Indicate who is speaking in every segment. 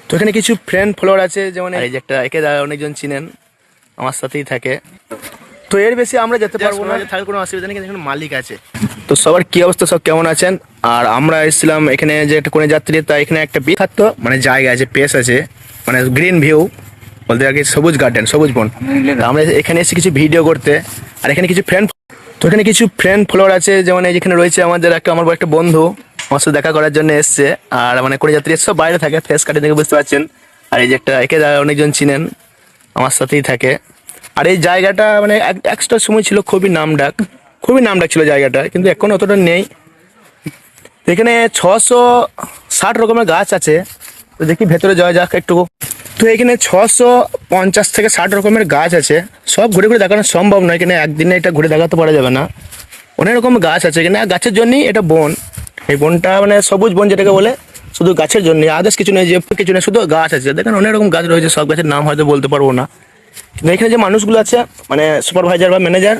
Speaker 1: তো এখানে কিছু ফ্রেন্ড ফলোয়ার আছে, যেমন এই যে একটা একে অনেকজন চিনেন, আমার সাথেই থাকে। তো এর বেশি আমরা যেতে পারবো না, থাকার কোনো অসুবিধা নেই, কিন্তু এখানে মালিক আছে। তো সবার কি অবস্থা, সব কেমন আছেন? আর আমরা এসেছিলাম এখানে যে একটা কোনে যাত্রী, তাই এখানে একটা বিখ্যাত মানে জায়গা আছে, প্লেস আছে, মানে গ্রিন ভিউ বলতে আর কি, সবুজ গার্ডেন, সবুজ বন। আমরা এখানে এসে কিছু ভিডিও করতে, আর এখানে কিছু ফ্রেন্ড, তো এখানে কিছু ফ্রেন্ড ফলোয়ার আছে, যেমন এই যেখানে রয়েছে আমাদের আমার একটা বন্ধু, আমার সাথে দেখা করার জন্য এসছে। আর মানে কোনে যাত্রী সব বাইরে থাকে, ফেস কাটে দেখে বুঝতে পারছেন। আর এই যে একটা একে অনেকজন চিনেন, আমার সাথেই থাকে। আর এই জায়গাটা মানে একটা সময় ছিল খুবই নামডাক ছিল জায়গাটা, কিন্তু এখন অতটা নেই। এখানে 660 রকমের গাছ আছে। তো দেখি ভেতরে যাওয়া যাক একটু। তো এখানে 650 থেকে 60 রকমের গাছ আছে। সব ঘুরে ঘুরে দেখানো সম্ভব নয়, এখানে একদিনে এটা ঘুরে দেখাতে পারা যাবে না। অনেক রকম গাছ আছে এখানে, গাছের জন্যই এটা বন। এই বনটা মানে সবুজ বন যেটাকে বলে, শুধু গাছের জন্য, আদার্স কিছু নেই, যে কিছু নেই, শুধু গাছ আছে। দেখেন অনেক রকম গাছ রয়েছে, সব গাছের নাম হয়তো বলতে পারবো না। কিন্তু এখানে যে মানুষগুলো আছে, মানে সুপারভাইজার বা ম্যানেজার,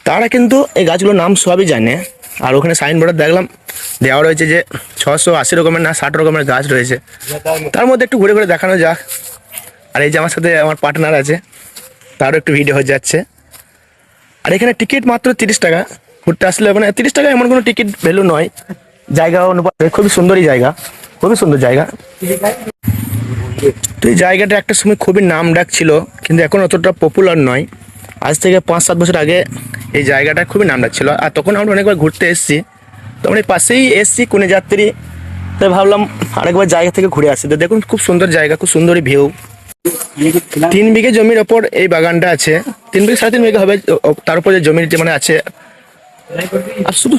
Speaker 1: তারা কিন্তু এই গাছগুলোর নাম সবই জানে। আর ওখানে সাইনবোর্ডে দেখলাম দেওয়া রয়েছে যে 680 রকমের না 60 রকমের গাছ রয়েছে। তার মধ্যে একটু ঘুরে ঘুরে দেখানো যাক। আর এই যে আমার সাথে আমার পার্টনার আছে, তারও একটু ভিডিও হয়ে যাচ্ছে। আর এখানে টিকিট মাত্র 30 টাকা। ঘুরতে আসলে মানে 30 টাকা এমন কোনো টিকিট ভ্যালু নয়, জায়গা অনুপাতে খুবই সুন্দরই জায়গা, খুবই সুন্দর জায়গা। তো এই জায়গাটা একটা সময় খুবই নাম ডাক ছিল, কিন্তু এখন অতটা পপুলার নয়। আজ থেকে 5-7 বছর আগে এই জায়গাটা খুবই নাম ডাক ছিল। আর তখন আমরা অনেকবার ঘুরতে এসেছি, তো আমরা এই পাশেই এসেছি কোনে যাত্রী, তাই ভাবলাম আরেকবার জায়গা থেকে ঘুরে আসি। তো দেখুন খুব সুন্দর জায়গা, খুব সুন্দরই ভিউ। 3 বিঘে জমির ওপর এই বাগানটা আছে, 3 বিঘে 3.5 বিঘা হবে। তার উপর যে জমির যে মানে আছে, আর শুধু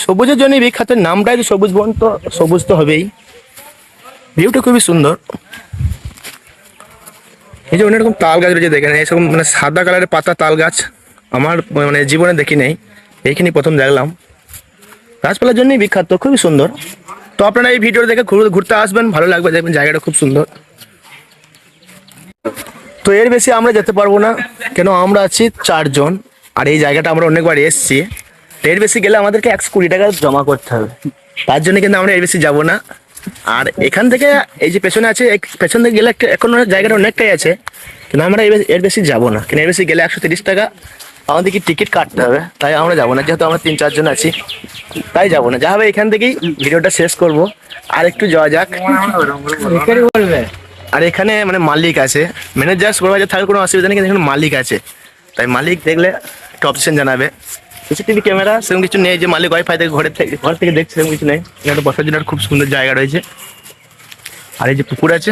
Speaker 1: সবুজের জন্য বিখ্যাত, নামটাই তো সবুজ বন, তো সবুজ তো হবেই। ভিউটা খুবই সুন্দর। এই যে অনেক রকম তাল গাছ রয়েছে, দেখেন এইসব মানে সাদা কালারের পাতা তাল গাছ, আমার মানে জীবনে দেখি নেই, এইখানে প্রথম দেখলাম। গাছপালার জন্যই বিখ্যাত, খুবই সুন্দর। তো আপনারা এই ভিডিও দেখে ঘুরতে আসবেন, ভালো লাগবে, দেখবেন জায়গাটা খুব সুন্দর। তো এর বেশি আমরা যেতে পারবো না, কেন আমরা আছি 4 জন। আর এই জায়গাটা আমরা অনেকবার এসেছি। এর বেশি গেলে আমাদেরকে 120 টাকা জমা করতে হবে, তার জন্য কিন্তু আমরা এর বেশি যাবো না। আর এখান থেকে এই যে পেছনে আছে, পেছন থেকে গেলে এখন জায়গাটা অনেকটাই আছে, কিন্তু আমরা এর বেশি যাবো না, কিন্তু এর বেশি গেলে 130 টাকা আমাদেরকে টিকিট কাটতে হবে। তাই আমরা যাবো না, যেহেতু আমরা 3-4 জন আছি, তাই যাবো না। যা হবে এখান থেকেই ভিডিওটা শেষ করব। আর একটু যাওয়া যাক। আর এখানে মানে মালিক আছে, ম্যানেজার সুপারভাইজার থাকার কোনো অসুবিধা নেই, কিন্তু এখানে মালিক আছে। তাই মালিক দেখলে একটা অপশন জানাবে। সিসিটিভি ক্যামেরা সেরকম কিছু নেই যে মালিক ওয়াইফাই থেকে ঘর থেকে দেখছে, সেরকম কিছু নেই। এখানে বসার জন্য খুব সুন্দর জায়গা রয়েছে। আর এই যে পুকুর আছে।